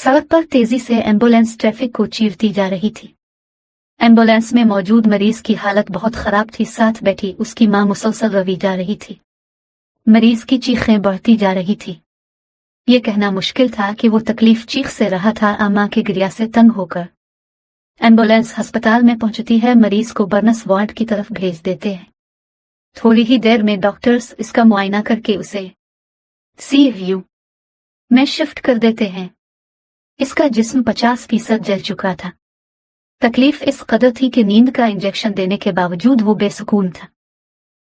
सड़क पर तेजी से एम्बुलेंस ट्रैफिक को चीरती जा रही थी। एम्बुलेंस में मौजूद मरीज की हालत बहुत खराब थी। साथ बैठी उसकी मां मुसलसल रवी जा रही थी। मरीज की चीखें बढ़ती जा रही थी। ये कहना मुश्किल था कि वो तकलीफ चीख से रहा था, मां के गिरिया से तंग होकर। एम्बुलेंस अस्पताल में पहुंचती है, मरीज को बर्नस वार्ड की तरफ भेज देते हैं। थोड़ी ही देर में डॉक्टर्स इसका मुआयना करके उसे CU में शिफ्ट कर देते हैं। इसका जिस्म 50% जल चुका था। तकलीफ इस कदर थी कि नींद का इंजेक्शन देने के बावजूद वो बेसुकून था।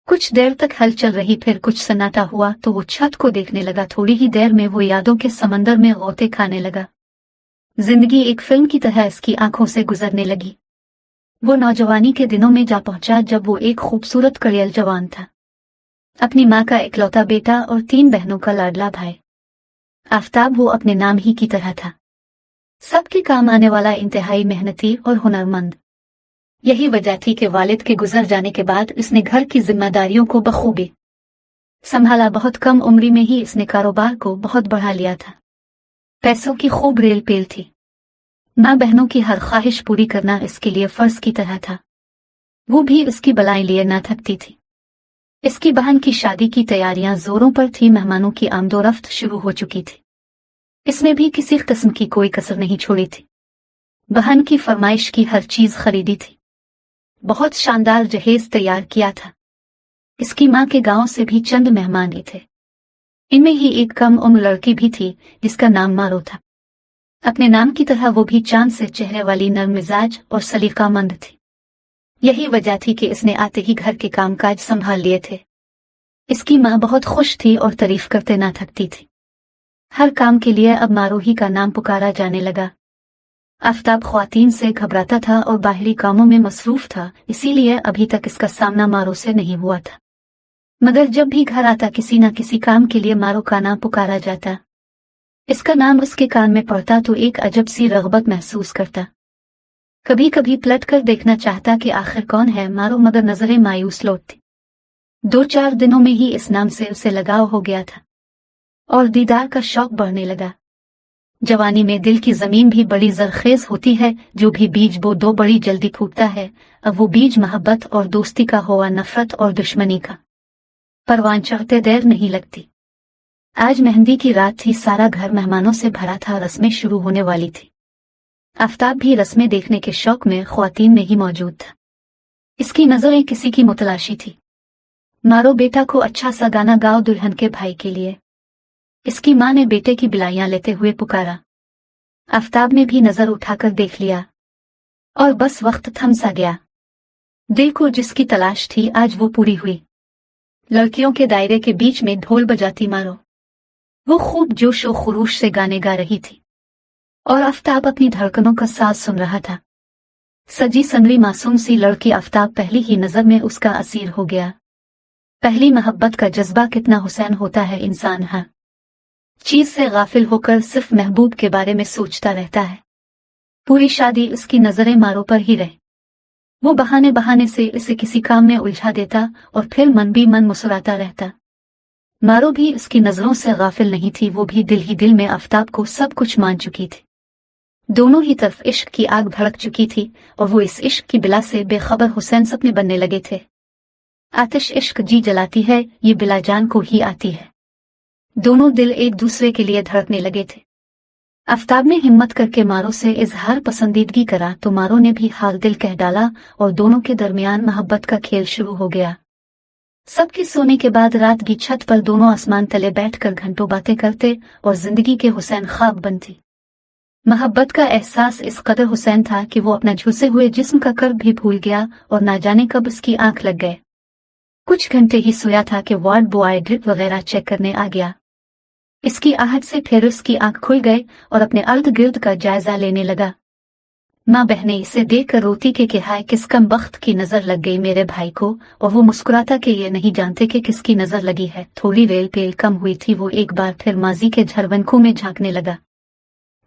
कुछ देर तक हलचल रही, फिर कुछ सन्नाटा हुआ तो वो छत को देखने लगा। थोड़ी ही देर में वो यादों के समंदर में गोते खाने लगा। जिंदगी एक फिल्म की तरह इसकी आंखों से गुजरने लगी। वो नौजवानी के दिनों में जा पहुंचा जब वो एक खूबसूरत कड़ियल जवान था, अपनी माँ का इकलौता बेटा और 3 बहनों का लाडला भाई। आफताब वो अपने नाम ही की तरह था, सबके काम आने वाला, इंतहाई मेहनती और हुनरमंद। यही वजह थी कि वालिद के गुजर जाने के बाद इसने घर की जिम्मेदारियों को बखूबी संभाला। बहुत कम उम्र में ही इसने कारोबार को बहुत बढ़ा लिया था। पैसों की खूब रेल पेल थी। माँ बहनों की हर ख्वाहिश पूरी करना इसके लिए फर्ज की तरह था। वो भी इसकी बलाएं लिए ना थकती थी। इसकी बहन की शादी की तैयारियां जोरों पर थी। मेहमानों की आमदोरफ्त शुरू हो चुकी थी। इसने भी किसी किस्म की कोई कसर नहीं छोड़ी थी। बहन की फरमाइश की हर चीज खरीदी थी। बहुत शानदार जहेज तैयार किया था। इसकी माँ के गांव से भी चंद मेहमान थे। इनमें ही एक कम उम्र लड़की भी थी जिसका नाम मारो था। अपने नाम की तरह वो भी चांद से चेहरे वाली नर्म मिजाज और सलीकामंद थी। यही वजह थी कि इसने आते ही घर के कामकाज संभाल लिए थे। इसकी माँ बहुत खुश थी और तारीफ करते ना थकती थी। हर काम के लिए अब मारो ही का नाम पुकारा जाने लगा। आफताब ख्वातीन से घबराता था और बाहरी कामों में मसरूफ था, इसीलिए अभी तक इसका सामना मारो से नहीं हुआ था। मगर जब भी घर आता किसी न किसी काम के लिए मारो का नाम पुकारा जाता। इसका नाम उसके कान में पड़ता तो एक अजब सी रग़बत महसूस करता। कभी कभी पलट कर देखना चाहता कि आखिर कौन है मारो, मगर नजरें मायूस लौटती। 2-4 दिनों में ही इस नाम से उसे लगाव हो गया था और दीदार का शौक बढ़ने लगा। जवानी में दिल की जमीन भी बड़ी जरखेज होती है। जो भी बीज बो दो बड़ी जल्दी फूटता है। अब वो बीज मोहब्बत और दोस्ती का हुआ, नफरत और दुश्मनी का। परवान चढ़ते देर नहीं लगती। आज मेहंदी की रात थी। सारा घर मेहमानों से भरा था। रस्में शुरू होने वाली थी। आफताब भी रस्में देखने के शौक में ख्वातीन में ही मौजूद था। इसकी नजरें किसी की मुतलाशी थी। मारो बेटा को अच्छा सा गाना गाओ दुल्हन के भाई के लिए, इसकी माँ ने बेटे की बिलाइयां लेते हुए पुकारा। आफताब ने भी नजर उठाकर देख लिया और बस वक्त थम सा गया। दिल को जिसकी तलाश थी आज वो पूरी हुई। लड़कियों के दायरे के बीच में ढोल बजाती मारो। वो खूब जोश और खुरूश से गाने गा रही थी और आफताब अपनी धड़कनों का साज सुन रहा था। सजी संवरी मासूम सी लड़की आफताब पहली ही नजर में उसका असीर हो गया। पहली मोहब्बत का जज्बा कितना हुसैन होता है। इंसान हर चीज से गाफिल होकर सिर्फ महबूब के बारे में सोचता रहता है। पूरी शादी उसकी नजरें मारो पर ही रहे। वो बहाने बहाने से इसे किसी काम में उलझा देता और फिर मन भी मन मुस्कुराता रहता। मारो भी उसकी नजरों से गाफिल नहीं थी। वो भी दिल ही दिल में आफताब को सब कुछ मान चुकी थी। दोनों ही तरफ इश्क की आग भड़क चुकी थी और वो इस इश्क की बिला से बेखबर हुसैन सपने बनने लगे थे। आतिश इश्क जी जलाती है, ये बिला जान को ही आती है। दोनों दिल एक दूसरे के लिए धड़कने लगे थे। आफताब ने हिम्मत करके मारो से इजहार पसंदीदगी करा तो मारो ने भी हाल दिल कह डाला और दोनों के दरमियान मोहब्बत का खेल शुरू हो गया। सबके सोने के बाद रात की छत पर दोनों आसमान तले बैठकर घंटों बातें करते और जिंदगी के हुसैन ख्वाब बनती। मोहब्बत का एहसास इस कदर हुसैन था कि वो अपना झुसे हुए जिस्म का कर्ब भी भूल गया और ना जाने कब उसकी आंख लग गए। कुछ घंटे ही सोया था कि वार्ड बॉय ड्रिप वगैरह चेक करने आ गया। इसकी आहट से फिर उसकी आंख खुल गई और अपने अर्द गिर्द का जायजा लेने लगा। माँ बहनें इसे देख कर रोती कि हाय किस कम बख्त की नजर लग गई मेरे भाई को, और वो मुस्कुराता कि ये नहीं जानते कि किसकी नजर लगी है। थोड़ी रेल पेल कम हुई थी। वो एक बार फिर माजी के झरवनकों में झांकने लगा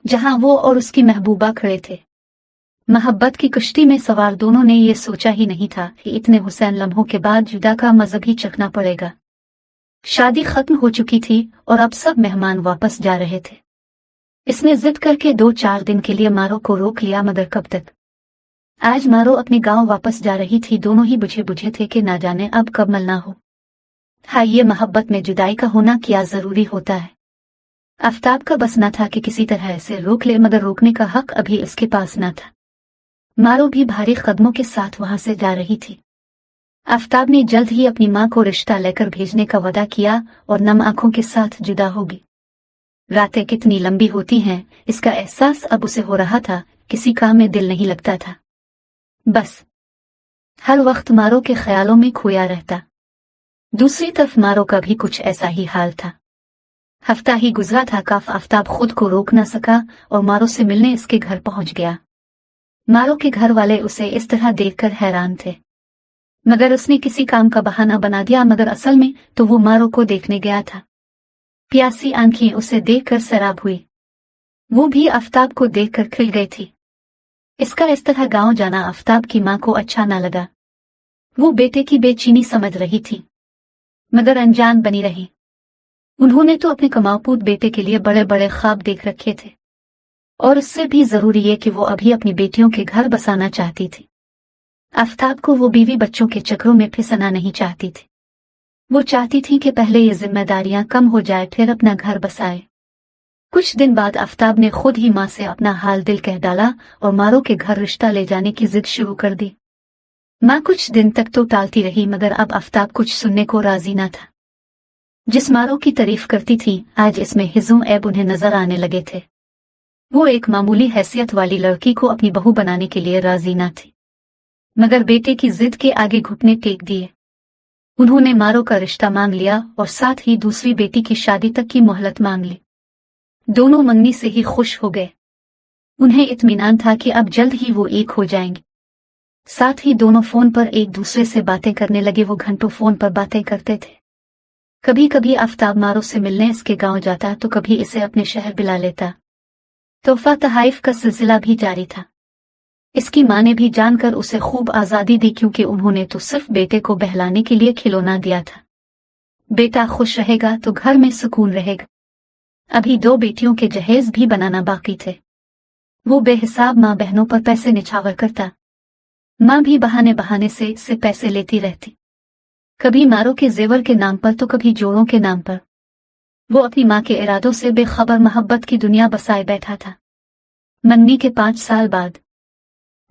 जहां वो और उसकी महबूबा खड़े थे। मोहब्बत की कश्ती में सवार दोनों ने ये सोचा ही नहीं था कि इतने हुसैन लम्हों के बाद जुदा का मजहब ही चखना पड़ेगा। शादी खत्म हो चुकी थी और अब सब मेहमान वापस जा रहे थे। इसने जिद करके 2-4 दिन के लिए मारो को रोक लिया, मगर कब तक। आज मारो अपने गांव वापस जा रही थी। दोनों ही बुझे बुझे थे कि ना जाने अब कब मिलना हो। हाँ, ये मोहब्बत में जुदाई का होना क्या जरूरी होता है। आफताब का बस न था कि किसी तरह इसे रोक ले, मगर रोकने का हक अभी उसके पास न था। मारो भी भारी कदमों के साथ वहां से जा रही थी। आफताब ने जल्द ही अपनी मां को रिश्ता लेकर भेजने का वादा किया और नम आंखों के साथ जुदा होगी। रातें कितनी लंबी होती हैं, इसका एहसास अब उसे हो रहा था। किसी काम में दिल नहीं लगता था, बस हर वक्त मारो के ख्यालों में खोया रहता। दूसरी तरफ मारो का भी कुछ ऐसा ही हाल था। हफ्ता ही गुजरा था काफ आफताब खुद को रोक न सका और मारो से मिलने इसके घर पहुंच गया। मारो के घर वाले उसे इस तरह देखकर हैरान थे, मगर उसने किसी काम का बहाना बना दिया। मगर असल में तो वो मारो को देखने गया था। प्यासी आंखें उसे देखकर सैराब हुई। वो भी आफताब को देखकर खिल गई थी। इसका इस तरह गांव जाना आफताब की मां को अच्छा न लगा। वो बेटे की बेचैनी समझ रही थी, मगर अनजान बनी रही। उन्होंने तो अपने कमाऊपूत बेटे के लिए बड़े बड़े ख्वाब देख रखे थे, और उससे भी जरूरी है कि वो अभी अपनी बेटियों के घर बसाना चाहती थी। आफताब को वो बीवी बच्चों के चक्रों में फिसलना नहीं चाहती थी। वो चाहती थी कि पहले ये जिम्मेदारियां कम हो जाए, फिर अपना घर बसाए। कुछ दिन बाद आफताब ने खुद ही मां से अपना हाल दिल कह डाला और मारो के घर रिश्ता ले जाने की जिद शुरू कर दी। मां कुछ दिन तक तो टालती रही, मगर अब आफताब कुछ सुनने को राजी न था। जिस मारो की तारीफ करती थी, आज इसमें हिजों ऐब उन्हें नजर आने लगे थे। वो एक मामूली हैसियत वाली लड़की को अपनी बहू बनाने के लिए राजी न थी, मगर बेटे की जिद के आगे घुटने टेक दिए। उन्होंने मारो का रिश्ता मांग लिया और साथ ही दूसरी बेटी की शादी तक की मोहलत मांग ली। दोनों मंगनी से ही खुश हो गए। उन्हें इत्मीनान था कि अब जल्द ही वो एक हो जाएंगे। साथ ही दोनों फोन पर एक दूसरे से बातें करने लगे। वो घंटों फोन पर बातें करते थे। कभी कभी आफताब मारो से मिलने इसके गांव जाता, तो कभी इसे अपने शहर बुला लेता। तोहफा तहाइफ का सिलसिला भी जारी था। इसकी मां ने भी जानकर उसे खूब आजादी दी, क्योंकि उन्होंने तो सिर्फ बेटे को बहलाने के लिए खिलौना दिया था। बेटा खुश रहेगा तो घर में सुकून रहेगा। अभी 2 बेटियों के जहेज भी बनाना बाकी थे। वो बेहिसाब मां बहनों पर पैसे निछावर करता। मां भी बहाने बहाने से इससे पैसे लेती रहती, कभी मारो के जेवर के नाम पर तो कभी जोड़ों के नाम पर। वो अपनी मां के इरादों से बेखबर मोहब्बत की दुनिया बसाए बैठा था। मंगनी के 5 साल बाद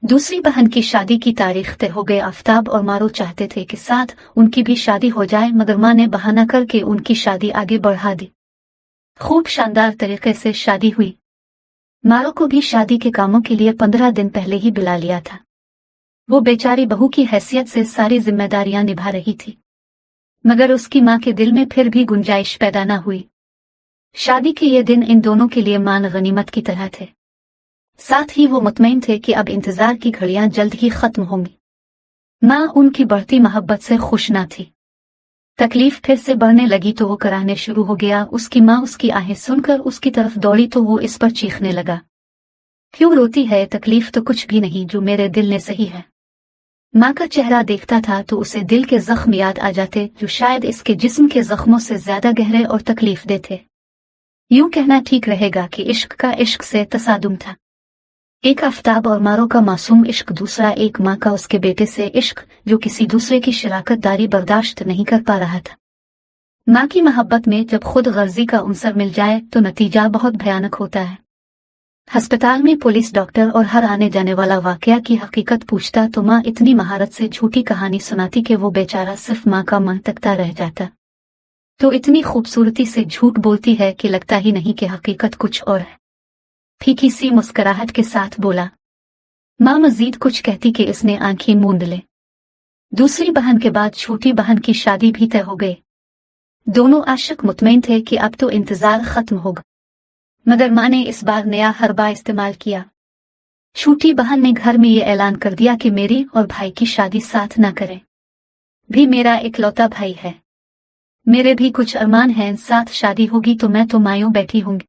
दूसरी बहन की शादी की तारीख तय हो गई। आफताब और मारो चाहते थे कि साथ उनकी भी शादी हो जाए, मगर मां ने बहाना करके उनकी शादी आगे बढ़ा दी। खूब शानदार तरीके से शादी हुई। मारो को भी शादी के कामों के लिए 15 दिन पहले ही बुला लिया था। वो बेचारी बहू की हैसियत से सारी जिम्मेदारियां निभा रही थी, मगर उसकी मां के दिल में फिर भी गुंजाइश पैदा न हुई। शादी के ये दिन इन दोनों के लिए मान गनीमत की तरह थे। साथ ही वो मुतमईन थे कि अब इंतजार की घड़ियां जल्द ही खत्म होंगी। मां उनकी बढ़ती मोहब्बत से खुश न थी। तकलीफ फिर से बढ़ने लगी तो वो कराहने शुरू हो गया। उसकी मां उसकी आहें सुनकर उसकी तरफ दौड़ी तो वो इस पर चीखने लगा, क्यों रोती है? तकलीफ तो कुछ भी नहीं, जो मेरे दिल ने सही है। मां का चेहरा देखता था तो उसे दिल के जख्म याद आ जाते, जो शायद इसके जिस्म के जख्मों से ज्यादा गहरे और तकलीफ देते। यूं कहना ठीक रहेगा कि इश्क का इश्क से तसादुम था। एक आफताब और मारो का मासूम इश्क, दूसरा एक मां का उसके बेटे से इश्क, जो किसी दूसरे की शराकत दारी बर्दाश्त नहीं कर पा रहा था। मां की मोहब्बत में जब खुद गर्जी का उनसर मिल जाए तो नतीजा बहुत भयानक होता है। अस्पताल में पुलिस, डॉक्टर और हर आने जाने वाला वाकया की हकीकत पूछता तो मां इतनी महारत से झूठी कहानी सुनाती कि वो बेचारा सिर्फ मां का मन तकता रह जाता। तो इतनी खूबसूरती से झूठ बोलती है कि लगता ही नहीं कि हकीकत कुछ और है। फीकी सी मुस्कुराहट के साथ बोला। मां मजीद कुछ कहती कि इसने आंखें मूंद ले। दूसरी बहन के बाद छोटी बहन की शादी भी तय हो गई। दोनों आशिक मुतमईन थे कि अब तो इंतजार खत्म होगा, मगर मां ने इस बार नया हरबा इस्तेमाल किया। छोटी बहन ने घर में ये ऐलान कर दिया कि मेरी और भाई की शादी साथ ना करें। भी मेरा इकलौता भाई है, मेरे भी कुछ अरमान हैं। साथ शादी होगी तो मैं तो मायूं बैठी होंगी।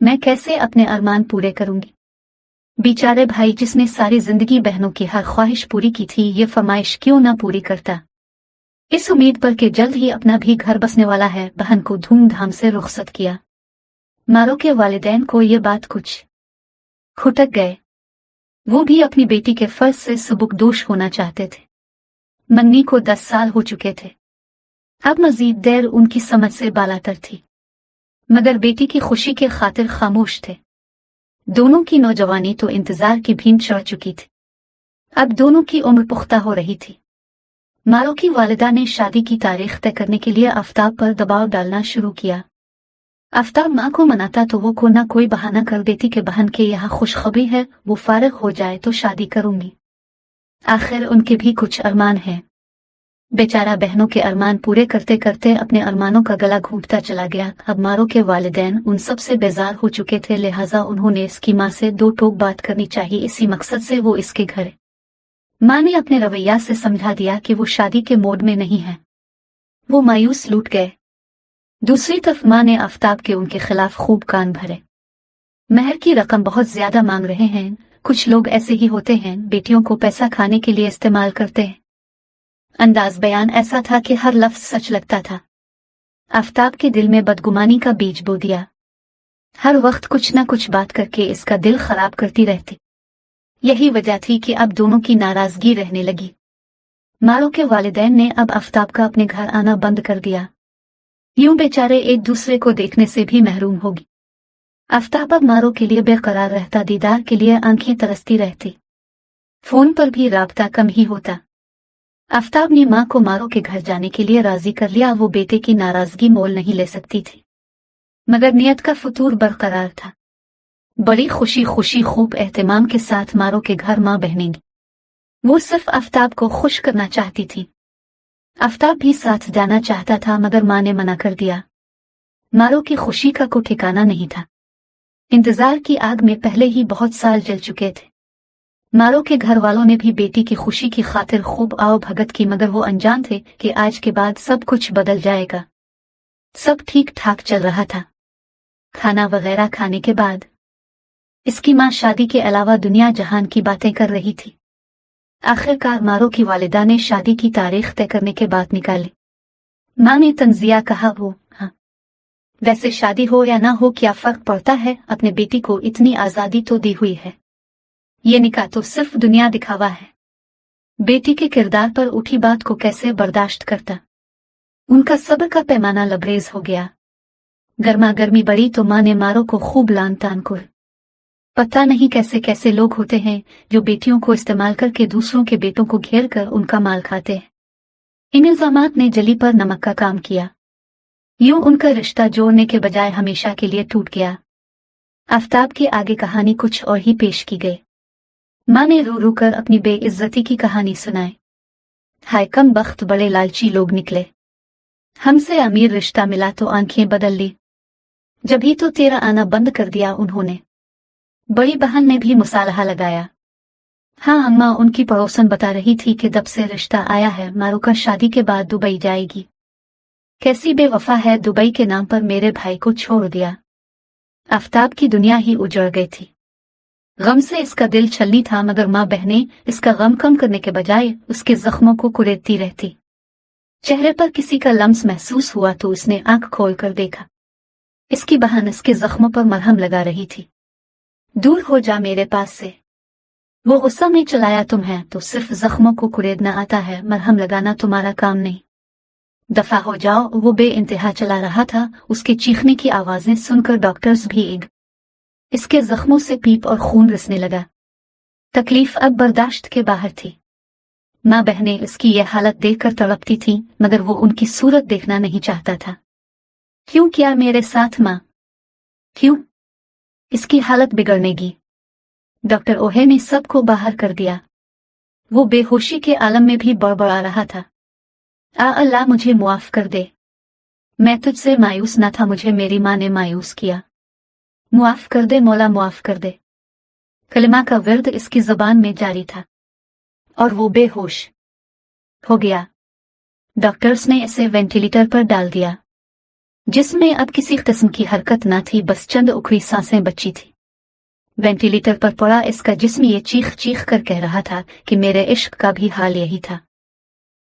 मैं कैसे अपने अरमान पूरे करूंगी? बेचारे भाई, जिसने सारी जिंदगी बहनों की हर ख्वाहिश पूरी की थी, ये फरमाइश क्यों ना पूरी करता? इस उम्मीद पर कि जल्द ही अपना भी घर बसने वाला है, बहन को धूमधाम से रुखसत किया। मारो के वालिदैन को ये बात कुछ खुटक गए। वो भी अपनी बेटी के फर्ज से सुबुकदोश होना चाहते थे। मन्नी को 10 साल हो चुके थे। अब मजीद देर उनकी समझ से बालातर थी, मगर बेटी की खुशी के खातिर खामोश थे। दोनों की नौजवानी तो इंतजार की भीन चढ़ चुकी थी। अब दोनों की उम्र पुख्ता हो रही थी। मारो की वालिदा ने शादी की तारीख तय करने के लिए आफ्ताब पर दबाव डालना शुरू किया। आफ्ताब माँ को मनाता तो वो को ना कोई बहाना कर देती कि बहन के यहाँ खुशखबरी है, वो फारिग हो जाए तो शादी करूंगी। आखिर उनके भी कुछ अरमान हैं। बेचारा बहनों के अरमान पूरे करते करते अपने अरमानों का गला घूंटता चला गया। अब मारो के वालिदैन उन सब से बेजार हो चुके थे, लिहाजा उन्होंने इसकी माँ से 2 टोक बात करनी चाहिए। इसी मकसद से वो इसके घर माँ ने अपने रवैया से समझा दिया कि वो शादी के मोड में नहीं है। वो मायूस लूट गए। दूसरी तरफ माँ ने आफ्ताब के उनके खिलाफ खूब कान भरे। महर की रकम बहुत ज्यादा मांग रहे हैं। कुछ लोग ऐसे ही होते हैं, बेटियों को पैसा खाने के लिए इस्तेमाल करते हैं। अंदाज बयान ऐसा था कि हर लफ्ज सच लगता था। आफ्ताब के दिल में बदगुमानी का बीज बो दिया। हर वक्त कुछ न कुछ बात करके इसका दिल खराब करती रहती। यही वजह थी कि अब दोनों की नाराजगी रहने लगी। मारो के वालिदैन ने अब आफ्ताब का अपने घर आना बंद कर दिया। यूं बेचारे एक दूसरे को देखने से भी महरूम होगी। आफ्ताब अब मारो के लिए बेकरार रहता, दीदार के लिए आंखें तरसती रहती। फोन पर भी राब्ता कम ही होता। आफ्ताब ने माँ को मारो के घर जाने के लिए राजी कर लिया। वो बेटे की नाराजगी मोल नहीं ले सकती थी, मगर नियत का फतूर बरकरार था। बड़ी खुशी खुशी खूब एहतमाम के साथ मारो के घर माँ बहनेंगी। वो सिर्फ आफ्ताब को खुश करना चाहती थी। आफ्ताब भी साथ जाना चाहता था, मगर माँ ने मना कर दिया। मारो की खुशी का कोई ठिकाना नहीं था। इंतजार की आग में पहले ही बहुत साल जल चुके थे। मारो के घर वालों ने भी बेटी की खुशी की खातिर खूब आओ भगत की, मगर वो अनजान थे कि आज के बाद सब कुछ बदल जाएगा। सब ठीक ठाक चल रहा था। खाना वगैरह खाने के बाद इसकी माँ शादी के अलावा दुनिया जहान की बातें कर रही थी। आखिरकार मारो की वालिदा ने शादी की तारीख तय करने के बाद निकाली। माँ ने तंजिया कहा, वो हाँ, वैसे शादी हो या ना हो क्या फर्क पड़ता है, अपने बेटी को इतनी आजादी तो दी हुई है। ये निकाह तो सिर्फ दुनिया दिखावा है। बेटी के किरदार पर उठी बात को कैसे बर्दाश्त करता। उनका सब्र का पैमाना लबरेज हो गया। गर्मा गर्मी बढ़ी तो माँ ने मारो को खूब लान तान कर। पता नहीं कैसे कैसे लोग होते हैं जो बेटियों को इस्तेमाल करके दूसरों के बेटों को घेर कर उनका माल खाते हैं। इन इल्जामात ने जली पर नमक का काम किया। यूं उनका रिश्ता जोड़ने के बजाय हमेशा के लिए टूट गया। आफ्ताब के आगे कहानी कुछ और ही पेश की गई। माँ ने रो रो कर अपनी बेइज्जती की कहानी सुनाई। हाय कम बख्त, बड़े लालची लोग निकले। हमसे अमीर रिश्ता मिला तो आंखें बदल ली। जब ही तो तेरा आना बंद कर दिया उन्होंने। बड़ी बहन ने भी मुसालहा लगाया। हाँ अम्मा, उनकी पड़ोसन बता रही थी कि जब से रिश्ता आया है मारो का शादी के बाद दुबई जाएगी। कैसी बेवफा है, दुबई के नाम पर मेरे भाई को छोड़ दिया। आफ्ताब की दुनिया ही उजड़ गई थी। गम से इसका दिल छलनी था, मगर माँ बहनें इसका गम कम करने के बजाय उसके जख्मों को कुरेदती रहती। चेहरे पर किसी का लम्स महसूस हुआ तो उसने आंख खोल कर देखा। इसकी बहन इसके जख्मों पर मरहम लगा रही थी। दूर हो जा मेरे पास से, वो गुस्सा में चलाया तुम्हें तो सिर्फ जख्मों को कुरेदना आता है, मरहम लगाना तुम्हारा काम नहीं। दफा हो जाओ। वो बेइंतहा चला रहा था। उसके चीखने की आवाजें सुनकर डॉक्टर्स भी इसके जख्मों से पीप और खून रिसने लगा। तकलीफ अब बर्दाश्त के बाहर थी। माँ बहनें इसकी यह हालत देखकर तड़पती थीं, मगर वो उनकी सूरत देखना नहीं चाहता था। क्यों किया मेरे साथ माँ, क्यों? इसकी हालत बिगड़नेगी। डॉक्टर ओहे ने सबको बाहर कर दिया। वो बेहोशी के आलम में भी बड़बड़ा रहा था। अल्लाह मुझे मुआफ कर दे, मैं तुझसे मायूस न था, मुझे मेरी माँ ने मायूस किया। मुआफ कर दे मौला, मुआफ कर दे। कलिमा का विर्द इसकी जबान में जारी था और वो बेहोश हो गया। डॉक्टर्स ने इसे वेंटिलेटर पर डाल दिया, जिसमें अब किसी किस्म की हरकत न थी, बस चंद उखड़ी सांसें बची थी। वेंटिलेटर पर पड़ा इसका जिस्म ये चीख चीख कर कह रहा था कि मेरे इश्क का भी हाल यही था।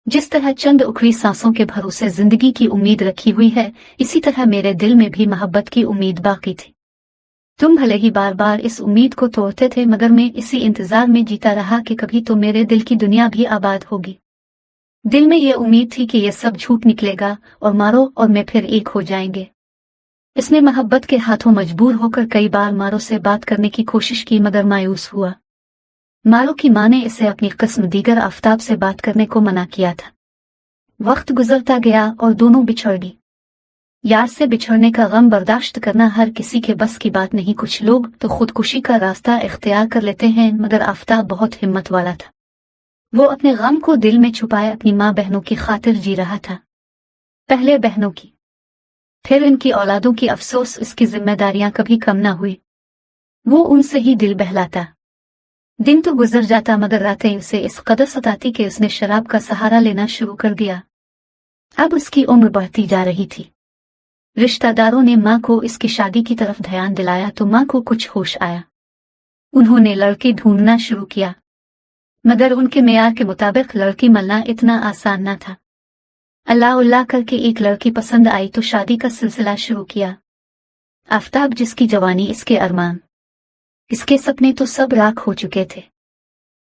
जिस तरह चंद उखड़ी सांसों के भरोसे जिंदगी की उम्मीद रखी हुई है, इसी तरह मेरे दिल में भी मोहब्बत की उम्मीद बाकी थी। तुम भले ही बार बार इस उम्मीद को तोड़ते थे, मगर मैं इसी इंतजार में जीता रहा कि कभी तो मेरे दिल की दुनिया भी आबाद होगी। दिल में ये उम्मीद थी कि यह सब झूठ निकलेगा और मारो और मैं फिर एक हो जाएंगे। इसने मोहब्बत के हाथों मजबूर होकर कई बार मारो से बात करने की कोशिश की, मगर मायूस हुआ। मारो की मां ने इसे अपनी किस्म दीगर आफताब से बात करने को मना किया था। वक्त गुजरता गया और दोनों बिछड़ गई। यार से बिछड़ने का गम बर्दाश्त करना हर किसी के बस की बात नहीं। कुछ लोग तो खुदकुशी का रास्ता इख्तियार कर लेते हैं, मगर आफताब बहुत हिम्मत वाला था। वो अपने गम को दिल में छुपाए अपनी माँ बहनों की खातिर जी रहा था। पहले बहनों की, फिर इनकी औलादों की। अफसोस इसकी जिम्मेदारियां कभी कम न हुई। वो उनसे ही दिल बहलाता। दिन तो गुजर जाता, मगर रातें उसे इस कदर सताती कि उसने शराब का सहारा लेना शुरू कर दिया। अब उसकी उम्र बढ़ती जा रही थी। रिश्तेदारों ने माँ को इसकी शादी की तरफ ध्यान दिलाया तो माँ को कुछ होश आया। उन्होंने लड़की ढूंढना शुरू किया, मगर उनके मेयार के मुताबिक लड़की मिलना इतना आसान न था। अल्लाह उल्लाह करके एक लड़की पसंद आई तो शादी का सिलसिला शुरू किया। आफताब, जिसकी जवानी, इसके अरमान, इसके सपने तो सब राख हो चुके थे।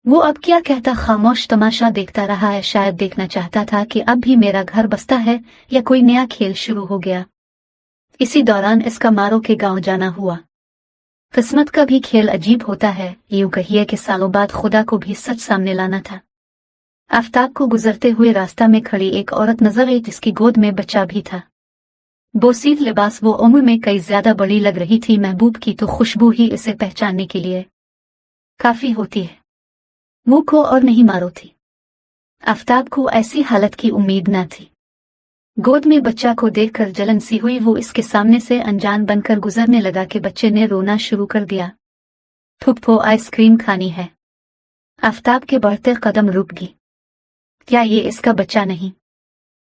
वो अब क्या कहता, खामोश तमाशा देखता रहा है। शायद देखना चाहता था कि अब भी मेरा घर बसता है या कोई नया खेल शुरू हो गया। इसी दौरान इसका मारो के गांव जाना हुआ। किस्मत का भी खेल अजीब होता है। यूं कहिए कि सालों बाद खुदा को भी सच सामने लाना था। आफताब को गुजरते हुए रास्ता में खड़ी एक औरत नजर आई, जिसकी गोद में बच्चा भी था। बोसीद लिबास, वो उम्र में कई ज्यादा बड़ी लग रही थी। महबूब की तो खुशबू ही इसे पहचानने के लिए काफी होती है। वो को और नहीं मारो थी। आफताब को ऐसी हालत की उम्मीद न थी। गोद में बच्चा को देखकर जलन सी हुई। वो इसके सामने से अनजान बनकर गुजरने लगा कि बच्चे ने रोना शुरू कर दिया। फुप्पो, आइसक्रीम खानी है। आफताब के बढ़ते कदम रुक गई। क्या ये इसका बच्चा नहीं?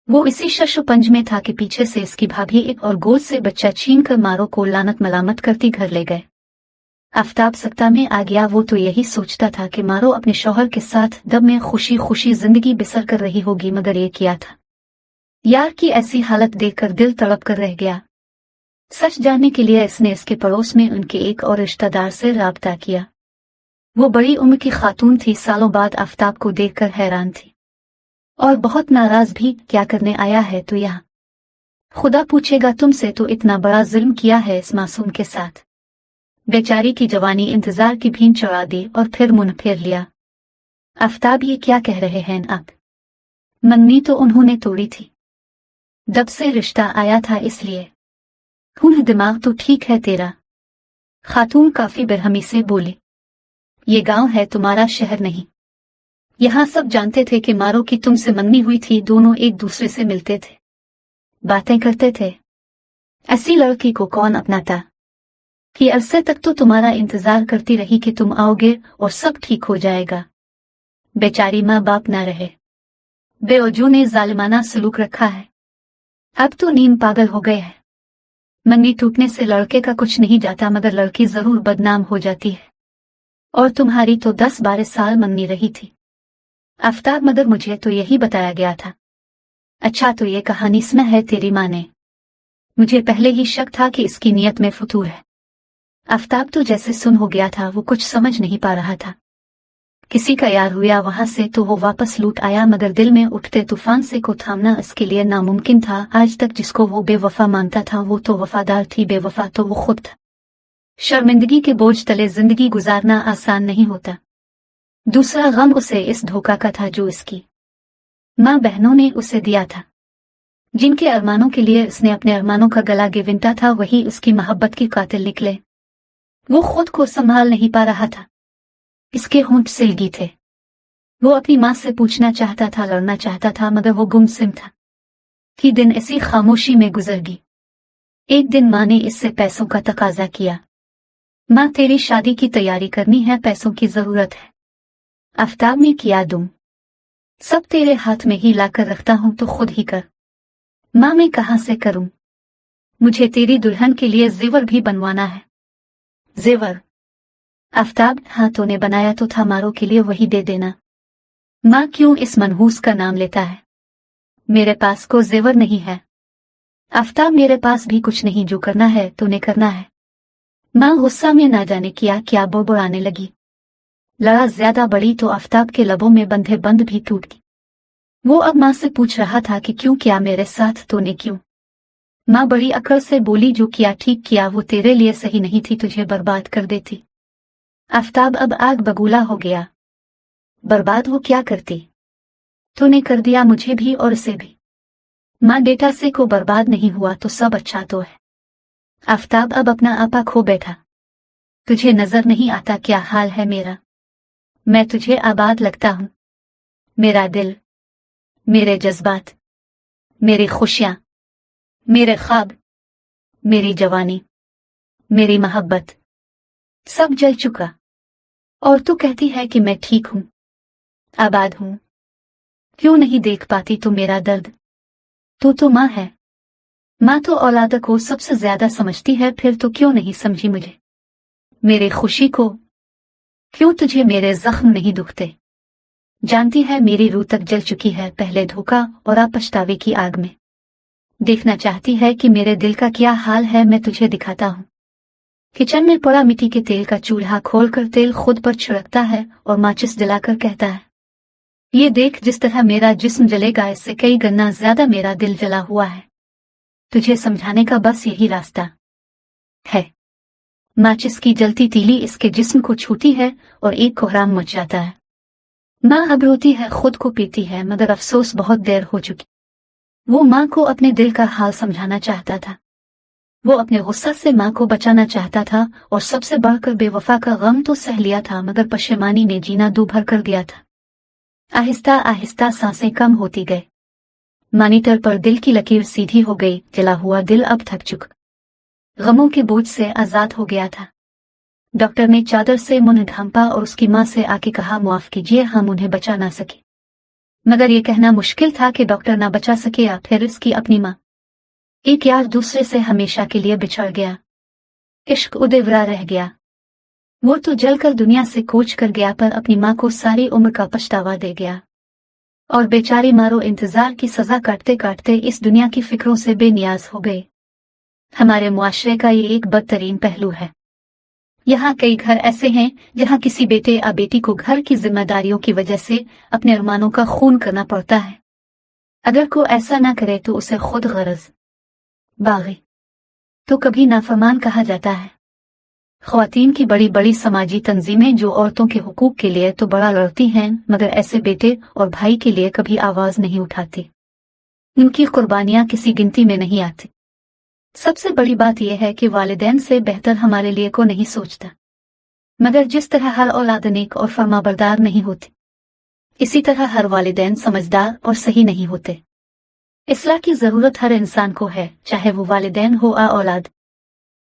वो इसी शशोपंज में था कि पीछे से इसकी भाभी एक और गोद से बच्चा छीन कर मारो को लानत मलामत करती घर ले गए। आफताब सत्ता में आ गया। वो तो यही सोचता था कि मारो अपने शौहर के साथ दब में खुशी खुशी जिंदगी बसर कर रही होगी, मगर ये किया था। यार की ऐसी हालत देखकर दिल तड़प कर रह गया। सच जानने के लिए इसने इसके पड़ोस में उनके एक और रिश्तेदार से राब्ता किया। वो बड़ी उम्र की खातून थी। सालों बाद आफताब को देखकर हैरान थी और बहुत नाराज भी। क्या करने आया है तो यहाँ? खुदा पूछेगा तुमसे, तो इतना बड़ा जुल्म किया है इस मासूम के साथ। बेचारी की जवानी इंतजार की भीन चढ़ा दी और फिर मुंह फेर लिया। आफताब, ये क्या कह रहे हैं आप? मंगनी तो उन्होंने तोड़ी थी। दब से रिश्ता आया था इसलिए। दिमाग तो ठीक है तेरा। खातून काफी बेरहमी से बोली। ये गांव है, तुम्हारा शहर नहीं। यहाँ सब जानते थे कि मारो की तुमसे मंगनी हुई थी। दोनों एक दूसरे से मिलते थे, बातें करते थे। ऐसी लड़की को कौन अपनाता? कि अरसे तक तो तुम्हारा इंतजार करती रही कि तुम आओगे और सब ठीक हो जाएगा। बेचारी माँ बाप ना रहे, बेवजह ने जालिमाना सलूक रखा है। अब तो नींद पागल हो गए हैं। मंगनी टूटने से लड़के का कुछ नहीं जाता, मगर लड़की जरूर बदनाम हो जाती है। और तुम्हारी तो 10-12 साल मंगनी रही थी। आफताब, मगर मुझे तो यही बताया गया था। अच्छा, तो ये कहानी सुना है तेरी माँ ने? मुझे पहले ही शक था कि इसकी नीयत में फतूर है। आफताब तो जैसे सुन हो गया था। वो कुछ समझ नहीं पा रहा था। किसी का यार हुआ वहां से तो वो वापस लौट आया, मगर दिल में उठते तूफान से को थामना इसके लिए नामुमकिन था। आज तक जिसको वो बेवफा मानता था वो तो वफादार थी, बेवफा तो वो खुद था। शर्मिंदगी के बोझ तले जिंदगी गुजारना आसान नहीं होता। दूसरा गम उसे इस धोखा का था जो इसकी माँ बहनों ने उसे दिया था। जिनके अरमानों के लिए उसने अपने अरमानों का गला गिविंटा था, वही उसकी मोहब्बत की कातिल निकले। वो खुद को संभाल नहीं पा रहा था। इसके होंठ सिलगी थे। वो अपनी माँ से पूछना चाहता था, लड़ना चाहता था, मगर वो गुमसुम था। कि दिन ऐसी खामोशी में गुजर गई। एक दिन माँ ने इससे पैसों का तकाजा किया। माँ, तेरी शादी की तैयारी करनी है, पैसों की जरूरत है। आफताब ने किया दूं, सब तेरे हाथ में ही लाकर रखता हूं तो खुद ही कर। माँ, मैं कहां से करूं? मुझे तेरी दुल्हन के लिए जेवर भी बनवाना है। जेवर? आफताब, हाँ, तूने बनाया तो था मारो के लिए, वही दे देना। माँ क्यों इस मनहूस का नाम लेता है? मेरे पास को जेवर नहीं है। आफताब मेरे पास भी कुछ नहीं, जो करना है तूने करना है। माँ गुस्सा में ना जाने क्या बड़बड़ाने लगी। लड़ा ज्यादा बड़ी तो आफताब के लबों में बंधे बंद भी टूट गई। वो अब माँ से पूछ रहा था कि क्यों किया मेरे साथ, तूने क्यों? माँ बड़ी अकड़ से बोली, जो किया ठीक किया, वो तेरे लिए सही नहीं थी, तुझे बर्बाद कर देती। आफताब अब आग बबूला हो गया। बर्बाद वो क्या करती? तूने कर दिया, मुझे भी और उसे भी। माँ बेटा से को बर्बाद नहीं हुआ तो सब अच्छा तो है। आफताब अब अपना आपा खो बैठा। तुझे नजर नहीं आता क्या हाल है मेरा? मैं तुझे आबाद लगता हूं। मेरा दिल, मेरे जज्बात, मेरी खुशियां, मेरे ख्वाब, मेरी जवानी, मेरी मोहब्बत, सब जल चुका। और तू कहती है कि मैं ठीक हूं, आबाद हूं। क्यों नहीं देख पाती तू मेरा दर्द? तू तो माँ है। माँ तो औलाद को सबसे ज्यादा समझती है, फिर तो क्यों नहीं समझी मुझे, मेरी खुशी को? क्यों तुझे मेरे जख्म नहीं दुखते? जानती है मेरी रूह तक जल चुकी है पहले धोखा और अब पछतावे की आग में। देखना चाहती है कि मेरे दिल का क्या हाल है, मैं तुझे दिखाता हूँ। किचन में पड़ा मिट्टी के तेल का चूल्हा खोलकर तेल खुद पर छिड़कता है और माचिस जलाकर कहता है, ये देख जिस तरह मेरा जिस्म जलेगा, इससे कई गुना ज्यादा मेरा दिल जला हुआ है। तुझे समझाने का बस यही रास्ता है। माचिस की जलती तीली इसके जिस्म को छूती है और एक कोहराम मच जाता है। माँ अब रोती है, खुद को पीती है, मगर अफसोस बहुत देर हो चुकी। वो माँ को अपने दिल का हाल समझाना चाहता था। वो अपने गुस्सा से माँ को बचाना चाहता था और सबसे बढ़कर बेवफा का गम तो सह लिया था, मगर पशेमानी ने जीना दूभर कर दिया था। आहिस्ता आहिस्ता सांसें कम होती गई। मॉनिटर पर दिल की लकीर सीधी हो गई। जला हुआ दिल अब थक चुका, गमों के बोझ से आजाद हो गया था। डॉक्टर ने चादर से मुंह ढांपा और उसकी माँ से आके कहा, माफ कीजिए, हम उन्हें बचा ना सके। मगर यह कहना मुश्किल था कि डॉक्टर ना बचा सके या फिर इसकी अपनी माँ। एक यार दूसरे से हमेशा के लिए बिछड़ गया। इश्क उदेवरा रह गया। वो तो जलकर दुनिया से कूच कर गया, पर अपनी माँ को सारी उम्र का पछतावा दे गया। और बेचारी मारो इंतजार की सजा काटते काटते इस दुनिया की फिक्रों से बेनियाज हो गई। हमारे मुआशरे का ये एक बदतरीन पहलू है। यहाँ कई घर ऐसे हैं जहाँ किसी बेटे या बेटी को घर की जिम्मेदारियों की वजह से अपने अरमानों का खून करना पड़ता है। अगर कोई ऐसा ना करे तो उसे खुद गरज बागी तो कभी नाफरमान कहा जाता है। ख्वातीन की बड़ी बड़ी समाजी तंजीमें जो औरतों के हुकूक के लिए तो बड़ा लड़ती हैं, मगर ऐसे बेटे और भाई के लिए कभी आवाज नहीं उठाती। उनकी कुर्बानियां किसी गिनती में नहीं आती। सबसे बड़ी बात यह है कि वालिदैन से बेहतर हमारे लिए को नहीं सोचता। मगर जिस तरह हर औलाद नेक और फरमाबरदार नहीं होती, इसी तरह हर वालिदैन समझदार और सही नहीं होते। इस्लाह की जरूरत हर इंसान को है, चाहे वो वालिदैन हो या औलाद।